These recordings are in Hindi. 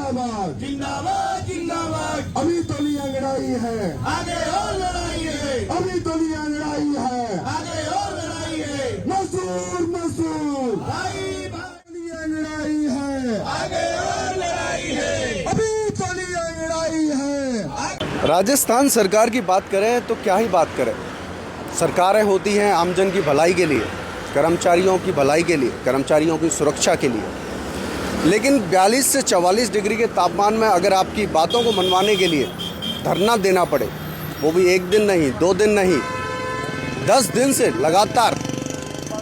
जिंदाबाद जिंदाबाद जिंदाबाद। अभी तो लिया लड़ाई है, आगे और लड़ाई है, अभी तो लिया लड़ाई है, आगे और लड़ाई है। मजदूर मजदूर भाई भाई लिया लड़ाई है, आगे और लड़ाई है, अभी तो लिया लड़ाई है। राजस्थान सरकार की बात करें तो क्या ही बात करें। सरकारें होती हैं आमजन की भलाई के लिए, कर्मचारियों की भलाई के लिए, कर्मचारियों की सुरक्षा के लिए। लेकिन 42 से 44 डिग्री के तापमान में अगर आपकी बातों को मनवाने के लिए धरना देना पड़े, वो भी एक दिन नहीं, 2 दिन नहीं, 10 दिन से लगातार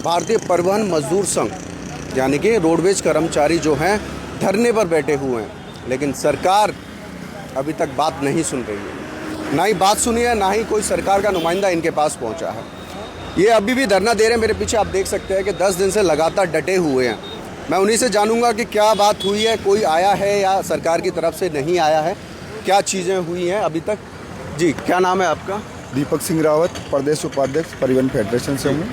भारतीय परिवहन मजदूर संघ यानी कि रोडवेज कर्मचारी जो हैं धरने पर बैठे हुए हैं, लेकिन सरकार अभी तक बात नहीं सुन रही है। ना ही बात सुनी है, ना ही कोई सरकार का नुमाइंदा इनके पास पहुंचा है। ये अभी भी धरना दे रहे हैं। मेरे पीछे आप देख सकते हैं कि 10 दिन से लगातार डटे हुए हैं। मैं उन्हीं से जानूंगा कि क्या बात हुई है, कोई आया है या सरकार की तरफ से नहीं आया है, क्या चीज़ें हुई हैं अभी तक। जी, क्या नाम है आपका? दीपक सिंह रावत, प्रदेश उपाध्यक्ष परिवहन फेडरेशन से हूँ।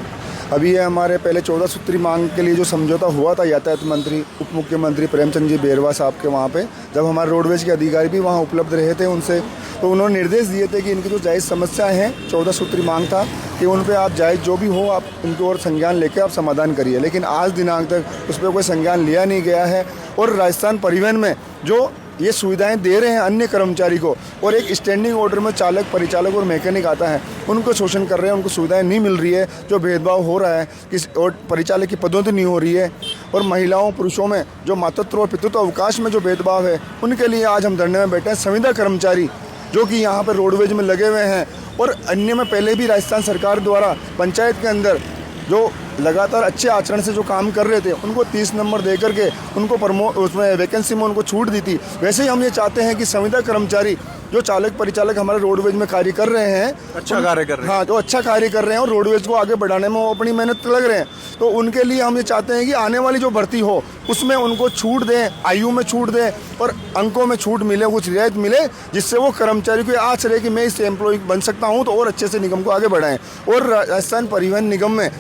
अभी ये हमारे पहले 14 सूत्री मांग के लिए जो समझौता हुआ था यातायात मंत्री उप मुख्यमंत्री प्रेमचंद जी बेरवा साहब के वहाँ पे, जब हमारे रोडवेज के अधिकारी भी वहाँ उपलब्ध रहे थे उनसे, तो उन्होंने निर्देश दिए थे कि इनकी जो जायज़ समस्याएं हैं, 14 सूत्री मांग था कि उन पे आप जायज़ जो भी हो आप इनकी ओर संज्ञान लेकर आप समाधान करिए। लेकिन आज दिनांक तक उस पर कोई संज्ञान लिया नहीं गया है। और राजस्थान परिवहन में जो ये सुविधाएं दे रहे हैं अन्य कर्मचारी को, और एक स्टैंडिंग ऑर्डर में चालक, परिचालक और मैकेनिक आता है, उनको शोषण कर रहे हैं, उनको सुविधाएं नहीं मिल रही है, जो भेदभाव हो रहा है किस और परिचालक की पदोन्नति नहीं हो रही है, और महिलाओं पुरुषों में जो मातृत्व और पितृत्व अवकाश में जो भेदभाव है, उनके लिए आज हम धरने में बैठे हैं। संविदा कर्मचारी जो कि यहाँ पर रोडवेज में लगे हुए हैं और अन्य में पहले भी राजस्थान सरकार द्वारा पंचायत के अंदर जो लगातार अच्छे आचरण से जो काम कर रहे थे, उनको 30 नंबर दे करके उनको उसमें वैकेंसी में उनको छूट दी थी। वैसे ही हम ये चाहते हैं कि संविदा कर्मचारी जो चालक परिचालक हमारे रोडवेज में कार्य कर रहे हैं, अच्छा कार्य कर रहे हैं, हाँ, जो अच्छा कार्य कर रहे हैं और रोडवेज को आगे बढ़ाने में वो अपनी मेहनत लग रहे हैं, तो उनके लिए हम ये चाहते हैं कि आने वाली जो भर्ती हो उसमें उनको छूट दें, आयु में छूट दें और अंकों में छूट मिले, कुछ रियायत मिले, जिससे वो कर्मचारी को आस रहे कि मैं इस एम्प्लॉय बन सकता हूँ, तो और अच्छे से निगम को आगे बढ़ाएं। और राजस्थान परिवहन निगम में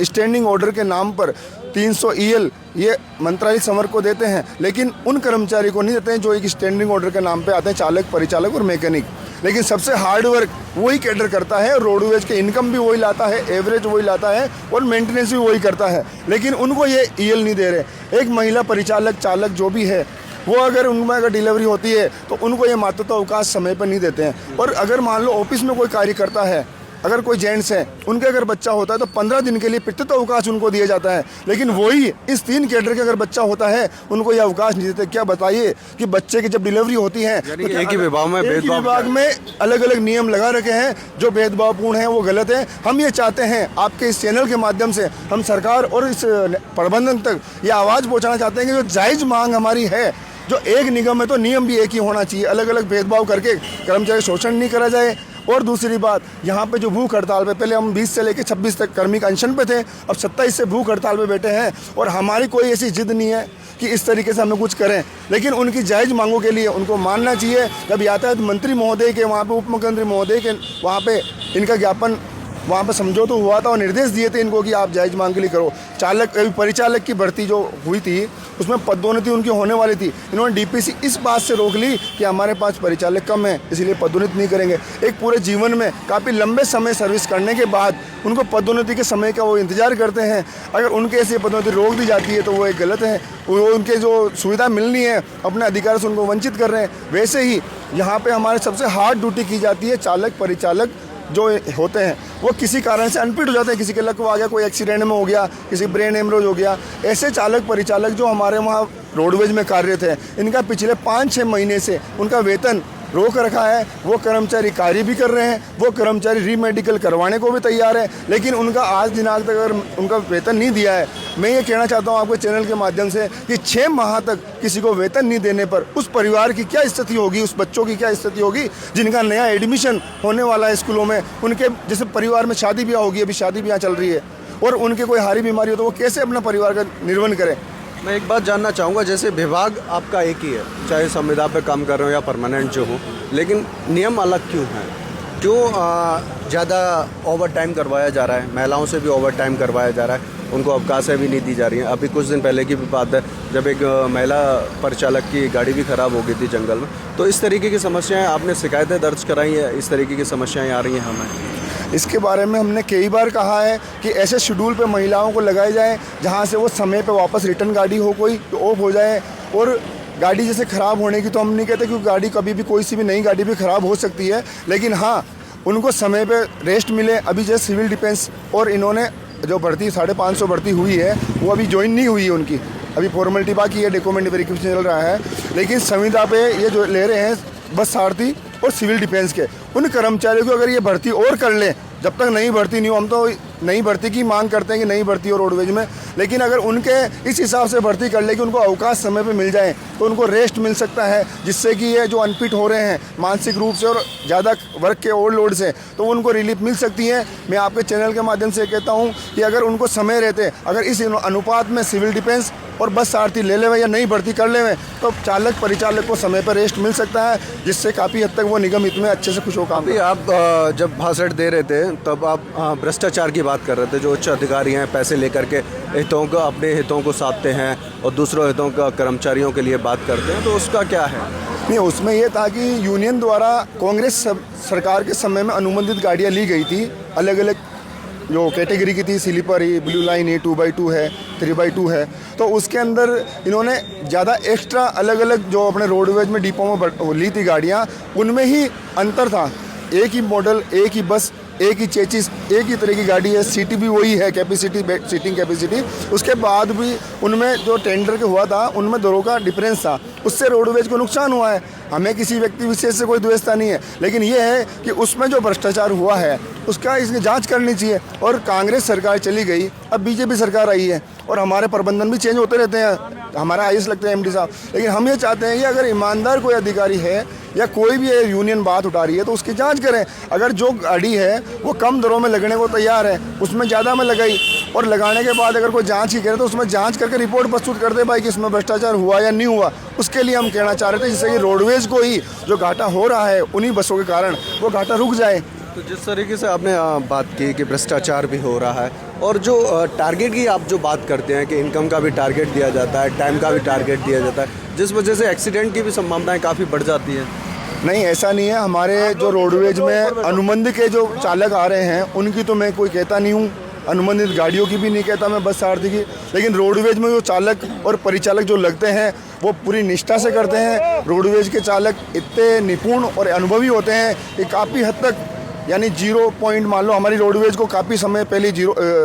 स्टैंडिंग ऑर्डर के नाम पर 300 EL ये मंत्रालय समर को देते हैं, लेकिन उन कर्मचारी को नहीं देते हैं जो एक स्टैंडिंग ऑर्डर के नाम पे आते हैं, चालक, परिचालक और मैकेनिक। लेकिन सबसे हार्ड वर्क वही कैडर करता है, रोडवेज के इनकम भी वही लाता है, एवरेज वही लाता है और मेंटेनेंस भी वही करता है, लेकिन उनको ये EL नहीं दे रहे। एक महिला परिचालक, चालक जो भी है, वो अगर उनमें अगर डिलीवरी होती है तो उनको ये मातृत्व अवकाश समय पर नहीं देते हैं। और अगर मान लो ऑफिस में कोई कार्य करता है, अगर कोई जेंट्स है, उनके अगर बच्चा होता है तो 15 दिन के लिए पितृत्व अवकाश उनको दिया जाता है, लेकिन वही इस 3 कैडर के अगर बच्चा होता है उनको ये अवकाश नहीं देते। क्या बताइए कि बच्चे की जब डिलीवरी होती है तो एक ही विभाग में विभाग में अलग अलग नियम लगा रखे हैं जो भेदभावपूर्ण है, वो गलत है। हम ये चाहते हैं आपके इस चैनल के माध्यम से हम सरकार और इस प्रबंधन तक ये आवाज़ पहुँचाना चाहते हैं कि जो जायज़ मांग हमारी है, जो एक निगम है तो नियम भी एक ही होना चाहिए, अलग अलग भेदभाव करके कर्मचारी शोषण नहीं करा जाए। और दूसरी बात, यहाँ पे जो भूख हड़ताल पे, पहले हम 20 से लेकर 26 तक कर्मिक अनशन पे थे, अब 27 से भूख हड़ताल पे बैठे हैं, और हमारी कोई ऐसी जिद नहीं है कि इस तरीके से हमें कुछ करें, लेकिन उनकी जायज़ मांगों के लिए उनको मानना चाहिए। जब यातायात मंत्री महोदय के वहाँ पे, उप मुख्यमंत्री महोदय के वहाँ पे इनका ज्ञापन वहाँ पे समझौता हुआ था और निर्देश दिए थे इनको कि आप जायज़ मांग के लिए करो। चालक, परिचालक की भर्ती जो हुई थी उसमें पदोन्नति उनकी होने वाली थी, इन्होंने DPC इस बात से रोक ली कि हमारे पास परिचालक कम है, इसलिए पदोन्नति नहीं करेंगे। एक पूरे जीवन में काफ़ी लंबे समय सर्विस करने के बाद उनको पदोन्नति के समय का वो इंतजार करते हैं, अगर उनके ऐसी पदोन्नति रोक दी जाती है तो वो एक गलत है। वो उनके जो सुविधा मिलनी है अपने अधिकार से उनको वंचित कर रहे हैं। वैसे ही यहाँ पर हमारे सबसे हार्ड ड्यूटी की जाती है, चालक परिचालक जो होते हैं वो किसी कारण से अनफिट हो जाते हैं, किसी के लक आ गया, कोई एक्सीडेंट में हो गया, किसी ब्रेन हेमरेज हो गया, ऐसे चालक परिचालक जो हमारे वहाँ रोडवेज में कार्यरत है, इनका पिछले 5-6 महीने से उनका वेतन रोक रखा है। वो कर्मचारी कार्य भी कर रहे हैं, वो कर्मचारी रीमेडिकल करवाने को भी तैयार है, लेकिन उनका आज दिनांक तक अगर उनका वेतन नहीं दिया है। मैं ये कहना चाहता हूँ आपके चैनल के माध्यम से कि 6 माह तक किसी को वेतन नहीं देने पर उस परिवार की क्या स्थिति होगी, उस बच्चों की क्या स्थिति होगी जिनका नया एडमिशन होने वाला है स्कूलों में, उनके जैसे परिवार में शादी ब्याह होगी, अभी शादी ब्याह चल रही है, और उनके कोई हारी बीमारी हो तो वो कैसे अपना परिवार का निर्वहन करें। मैं एक बात जानना चाहूँगा, जैसे विभाग आपका एक ही है, चाहे संविदा पे काम कर रहे हो या परमानेंट जो हो, लेकिन नियम अलग क्यों हैं? क्यों ज़्यादा ओवर टाइम करवाया जा रहा है, महिलाओं से भी ओवर टाइम करवाया जा रहा है, उनको अवकाशें भी नहीं दी जा रही हैं। अभी कुछ दिन पहले की भी बात है जब एक महिला परिचालक की गाड़ी भी ख़राब हो गई थी जंगल में। तो इस तरीके की समस्याएं आपने शिकायतें दर्ज कराई हैं, इस तरीके की समस्याएं आ रही हैं हमें। इसके बारे में हमने कई बार कहा है कि ऐसे शेड्यूल पे महिलाओं को लगाए जाए जहाँ से वो समय पे वापस रिटर्न गाड़ी हो कोई तो ऑफ हो जाए। और गाड़ी जैसे ख़राब होने की तो हम नहीं कहते, क्योंकि गाड़ी कभी भी कोई सी भी नई गाड़ी भी ख़राब हो सकती है, लेकिन हाँ उनको समय पे रेस्ट मिले। अभी जैसे सिविल डिफेंस और इन्होंने जो भर्ती 550 भर्ती हुई है वो अभी ज्वाइन नहीं हुई है उनकी, अभी फॉर्मेलिटी बाकी है, डॉक्यूमेंट वेरिफिकेशन चल रहा है। लेकिन संविदा पे ये जो ले रहे हैं बस सारथी और सिविल डिफेंस के उन कर्मचारियों को अगर ये भर्ती और कर लें, जब तक नई भर्ती नहीं हो, हम तो नई भर्ती की मांग करते हैं कि नई भर्ती हो रोडवेज में, लेकिन अगर उनके इस हिसाब से भर्ती कर ले कि उनको अवकाश समय पे मिल जाए तो उनको रेस्ट मिल सकता है, जिससे कि ये जो अनफिट हो रहे हैं मानसिक रूप से और ज़्यादा वर्क के ओवरलोड से, तो उनको रिलीफ मिल सकती है। मैं आपके चैनल के माध्यम से कहता हूँ कि अगर उनको समय रहते, अगर इस अनुपात में सिविल डिफेंस और बस सारथी ले लेवे या नई भर्ती कर लेवे तो चालक परिचालक को समय पर रेस्ट मिल सकता है, जिससे काफ़ी हद तक वो निगम हित में अच्छे से खुश हो काम। आप जब भाषण दे रहे थे तब आप भ्रष्टाचार की बात कर रहे थे। जो उच्च अधिकारी हैं पैसे लेकर के हितों को, अपने हितों को साधते हैं और दूसरों हितों का कर्मचारियों के लिए बात करते हैं, तो उसका क्या है? नहीं, उसमें ये था कि यूनियन द्वारा कांग्रेस सरकार के समय में अनुबंधित गाड़ियाँ ली गई थी, अलग अलग जो कैटेगरी की थी, स्लीपर ही, ब्लू लाइन ही, 2x2 है, 3x2 है। तो उसके अंदर इन्होंने ज़्यादा एक्स्ट्रा अलग अलग जो अपने रोडवेज में डिपो में ली थी गाड़ियाँ, उनमें ही अंतर था। एक ही मॉडल, एक ही बस, एक ही चेचिस, एक ही तरह की गाड़ी है, सीटी भी वही है, कैपेसिटी सीटिंग कैपेसिटी। उसके बाद भी उनमें जो टेंडर के हुआ था उनमें दोनों का डिफरेंस था, उससे रोडवेज को नुकसान हुआ है। हमें किसी व्यक्ति विशेष से कोई द्वेषता नहीं है, लेकिन ये है कि उसमें जो भ्रष्टाचार हुआ है उसका इसकी जांच करनी चाहिए। और कांग्रेस सरकार चली गई, अब बीजेपी सरकार आई है और हमारे प्रबंधन भी चेंज होते रहते हैं, हमारा आईएएस लगते हैं एमडी साहब, लेकिन हम ये चाहते हैं कि अगर ईमानदार कोई अधिकारी है या कोई भी यूनियन बात उठा रही है तो उसकी जांच करें। अगर जो गाड़ी है वो कम दरों में लगने को तैयार है, उसमें ज़्यादा में लगाई और लगाने के बाद अगर कोई जांच ही करे तो उसमें जांच करके रिपोर्ट प्रस्तुत कर दे भाई कि इसमें भ्रष्टाचार हुआ या नहीं हुआ। उसके लिए हम कहना चाह रहे थे, जिससे कि रोडवेज को ही जो घाटा हो रहा है उन्हीं बसों के कारण वो घाटा रुक जाए। तो जिस तरीके से आपने बात की कि भ्रष्टाचार भी हो रहा है और जो टारगेट की आप जो बात करते हैं कि इनकम का भी टारगेट दिया जाता है, टाइम का भी टारगेट दिया जाता है, जिस वजह से एक्सीडेंट की भी संभावनाएं काफ़ी बढ़ जाती हैं। नहीं, ऐसा नहीं है। हमारे जो रोडवेज में अनुबंधित के जो चालक आ रहे हैं उनकी तो मैं कोई कहता नहीं हूँ, अनुबंधित गाड़ियों की भी नहीं कहता मैं, बस सारथी की। लेकिन रोडवेज में जो चालक और परिचालक जो लगते हैं वो पूरी निष्ठा से करते हैं। रोडवेज के चालक इतने निपुण और अनुभवी होते हैं कि काफ़ी हद तक, यानी 0 पॉइंट मान लो, हमारी रोडवेज को काफ़ी समय पहले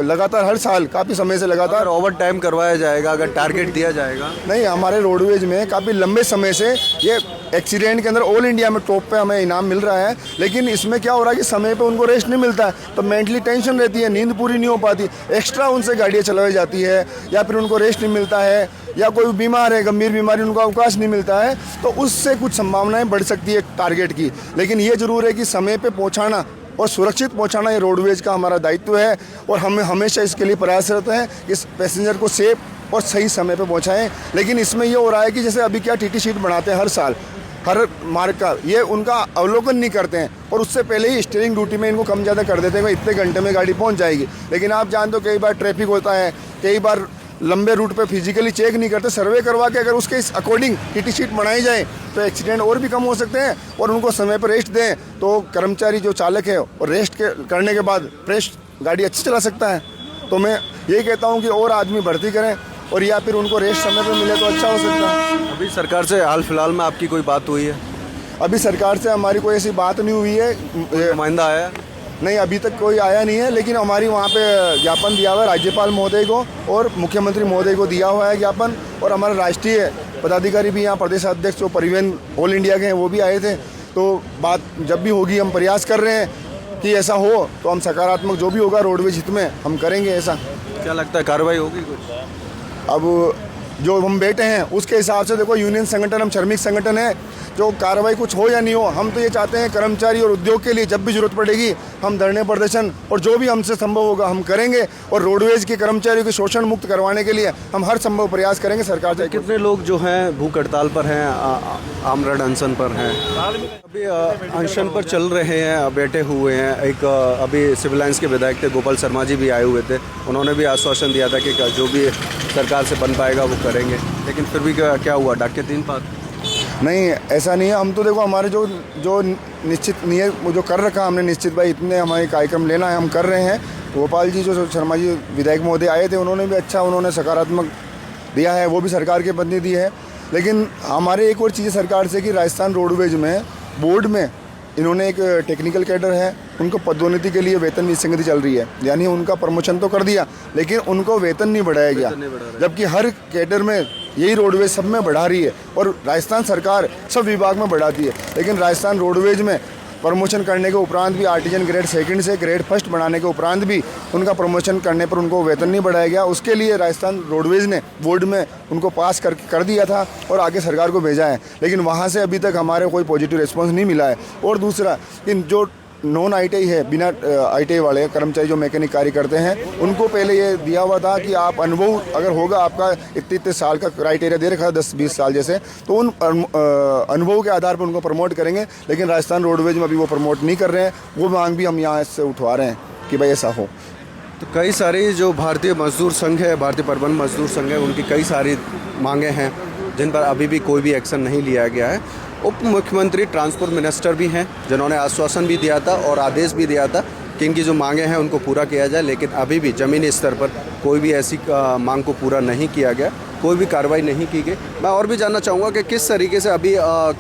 लगातार हर साल काफ़ी समय से लगातार ओवर टाइम करवाया जाएगा अगर टारगेट दिया जाएगा। नहीं, हमारे रोडवेज में काफ़ी लंबे समय से ये एक्सीडेंट के अंदर ऑल इंडिया में टॉप पे हमें इनाम मिल रहा है। लेकिन इसमें क्या हो रहा है कि समय पे उनको रेस्ट नहीं मिलता है, तो मेंटली टेंशन रहती है, नींद पूरी नहीं हो पाती, एक्स्ट्रा उनसे गाड़ियाँ चलाई जाती है या फिर उनको रेस्ट नहीं मिलता है, या कोई बीमार है, गंभीर बीमारी, उनको अवकाश नहीं मिलता है, तो उससे कुछ संभावनाएं बढ़ सकती है टारगेट की। लेकिन ये ज़रूर है कि समय पे पहुंचाना और सुरक्षित पहुंचाना ये रोडवेज का हमारा दायित्व है और हम हमेशा इसके लिए प्रयासरत हैं कि इस पैसेंजर को सेफ और सही समय पे पहुंचाएं। लेकिन इसमें ये हो रहा है कि जैसे अभी क्या टीटी शीट बनाते हैं हर साल, हर मार्ग का, ये उनका अवलोकन नहीं करते हैं और उससे पहले ही स्टीयरिंग ड्यूटी में इनको कम ज़्यादा कर देते हैं, इतने घंटे में गाड़ी पहुंच जाएगी। लेकिन आप जानते हो कई बार ट्रैफिक होता है, कई बार लंबे रूट पे फिजिकली चेक नहीं करते, सर्वे करवा के अगर उसके इस अकॉर्डिंग टीटी शीट बनाई जाए तो एक्सीडेंट और भी कम हो सकते हैं और उनको समय पर रेस्ट दें तो कर्मचारी जो चालक है और रेस्ट करने के बाद फ्रेश गाड़ी अच्छी चला सकता है। तो मैं यही कहता हूँ कि और आदमी भर्ती करें और या फिर उनको रेस्ट समय पर मिले तो अच्छा हो सकता है। अभी सरकार से हाल फिलहाल में आपकी कोई बात हुई है? अभी सरकार से हमारी कोई ऐसी बात नहीं हुई है। नुमाइंदा आया? नहीं, अभी तक कोई आया नहीं है, लेकिन हमारी वहाँ पे ज्ञापन दिया हुआ है राज्यपाल महोदय को और मुख्यमंत्री महोदय को दिया हुआ है ज्ञापन, और हमारे राष्ट्रीय पदाधिकारी भी यहाँ प्रदेश अध्यक्ष जो परिवहन ऑल इंडिया के हैं वो भी आए थे। तो बात जब भी होगी, हम प्रयास कर रहे हैं कि ऐसा हो तो हम सकारात्मक जो भी होगा रोडवेज हित में हम करेंगे। ऐसा क्या लगता है कार्रवाई होगी कुछ? अब जो हम बैठे हैं उसके हिसाब से देखो, यूनियन संगठन, हम श्रमिक संगठन है, जो कार्रवाई कुछ हो या नहीं हो, हम तो ये चाहते हैं कर्मचारी और उद्योग के लिए जब भी जरूरत पड़ेगी हम धरने प्रदर्शन और जो भी हमसे संभव होगा हम करेंगे, और रोडवेज के कर्मचारियों को शोषण मुक्त करवाने के लिए हम हर संभव प्रयास करेंगे। सरकार से कितने लोग जो हैं भूख हड़ताल पर हैं, आमरण अनशन पर हैं, अभी अनशन पर चल रहे हैं, बैठे हुए हैं। एक अभी सिविल लाइन्स के विधायक थे गोपाल शर्मा जी भी आए हुए थे, उन्होंने भी आश्वासन दिया था कि जो भी सरकार से बन पाएगा वो करेंगे, लेकिन फिर भी क्या हुआ, डाके 3 पात? नहीं, ऐसा नहीं है। हम तो देखो हमारे जो निश्चित नियत जो कर रखा हमने, निश्चित भाई इतने हमारे कार्यक्रम लेना है, हम कर रहे हैं। गोपाल जी जो शर्मा जी विधायक महोदय आए थे, उन्होंने भी अच्छा, उन्होंने सकारात्मक दिया है, वो भी सरकार के प्रतिनिधि है। लेकिन हमारे एक और चीज़ सरकार से कि राजस्थान रोडवेज में बोर्ड में इन्होंने एक टेक्निकल कैडर है, उनको पदोन्नति के लिए वेतन विसंगति चल रही है, यानी उनका प्रमोशन तो कर दिया लेकिन उनको वेतन नहीं बढ़ाया गया, जबकि हर कैडर में यही रोडवेज सब में बढ़ा रही है और राजस्थान सरकार सब विभाग में बढ़ाती है। लेकिन राजस्थान रोडवेज में प्रमोशन करने के उपरांत भी आर्टिजन ग्रेड 2 से ग्रेड 1 बनाने के उपरांत भी उनका प्रमोशन करने पर उनको वेतन नहीं बढ़ाया गया। उसके लिए राजस्थान रोडवेज ने बोर्ड में उनको पास कर दिया था और आगे सरकार को भेजा है, लेकिन वहाँ से अभी तक हमारे कोई पॉजिटिव रिस्पॉन्स नहीं मिला है। और दूसरा, इन जो नॉन ITI है, बिना ITI वाले कर्मचारी जो मैकेनिक कार्य करते हैं, उनको पहले ये दिया हुआ था कि आप अनुभव अगर होगा, आपका इतने साल का क्राइटेरिया दे रखा है 10-20 साल जैसे, तो उन अनुभव के आधार पर उनको प्रमोट करेंगे। लेकिन राजस्थान रोडवेज में अभी वो प्रमोट नहीं कर रहे हैं। वो मांग भी हम यहाँ से उठवा रहे हैं कि भाई ऐसा हो। तो कई सारी जो भारतीय मजदूर संघ है, भारतीय परिवहन मजदूर संघ है, उनकी कई सारी मांगे हैं जिन पर अभी भी कोई भी एक्शन नहीं लिया गया है। उप मुख्यमंत्री ट्रांसपोर्ट मिनिस्टर भी हैं जिन्होंने आश्वासन भी दिया था और आदेश भी दिया था कि इनकी जो मांगे हैं उनको पूरा किया जाए, लेकिन अभी भी ज़मीनी स्तर पर कोई भी ऐसी मांग को पूरा नहीं किया गया, कोई भी कार्रवाई नहीं की गई। मैं और भी जानना चाहूँगा कि किस तरीके से अभी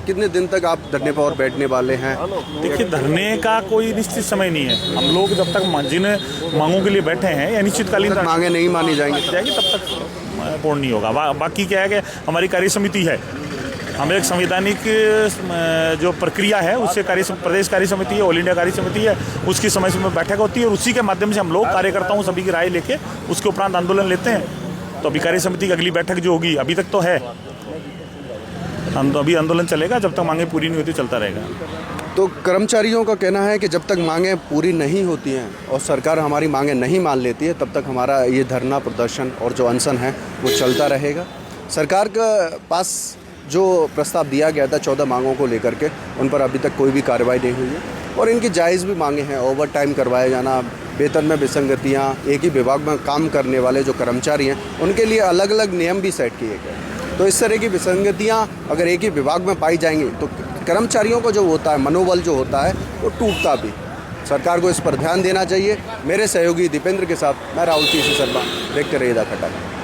कितने दिन तक आप धरने पर और बैठने वाले हैं? देखिए, धरने का कोई निश्चित समय नहीं है। हम लोग जब तक जिन मांगों के लिए बैठे हैं या निश्चितकालीन मांगे नहीं मानी जाएंगी तब तक पूर्ण नहीं होगा। बाकी क्या है कि हमारी कार्य समिति है, हम एक संवैधानिक जो प्रक्रिया है उससे प्रदेश कार्य समिति है, ऑल इंडिया कार्य समिति है, उसकी समय समय बैठक होती है और उसी के माध्यम से हम लोग कार्यकर्ताओं सभी की राय लेके उसके उपरांत आंदोलन लेते हैं। तो अभी कार्य समिति की अगली बैठक जो होगी, अभी तक तो है, अभी आंदोलन चलेगा, जब तक मांगे पूरी नहीं होती चलता रहेगा। तो कर्मचारियों का कहना है कि जब तक मांगें पूरी नहीं होती हैं और सरकार हमारी मांगें नहीं मान लेती है, तब तक हमारा ये धरना प्रदर्शन और जो अनशन है वो चलता रहेगा। सरकार के पास जो प्रस्ताव दिया गया था 14 मांगों को लेकर के, उन पर अभी तक कोई भी कार्रवाई नहीं हुई है और इनकी जायज़ भी मांगे हैं। ओवर टाइम करवाया जाना, वेतन में विसंगतियाँ, एक ही विभाग में काम करने वाले जो कर्मचारी हैं उनके लिए अलग अलग नियम भी सेट किए गए। तो इस तरह की विसंगतियाँ अगर एक ही विभाग में पाई जाएंगी तो कर्मचारियों को जो होता है, मनोबल जो होता है, वो टूटता भी। सरकार को इस पर ध्यान देना चाहिए। मेरे सहयोगी दीपेंद्र के साथ मैं राहुल शर्मा, देखते रहिए द खटारा।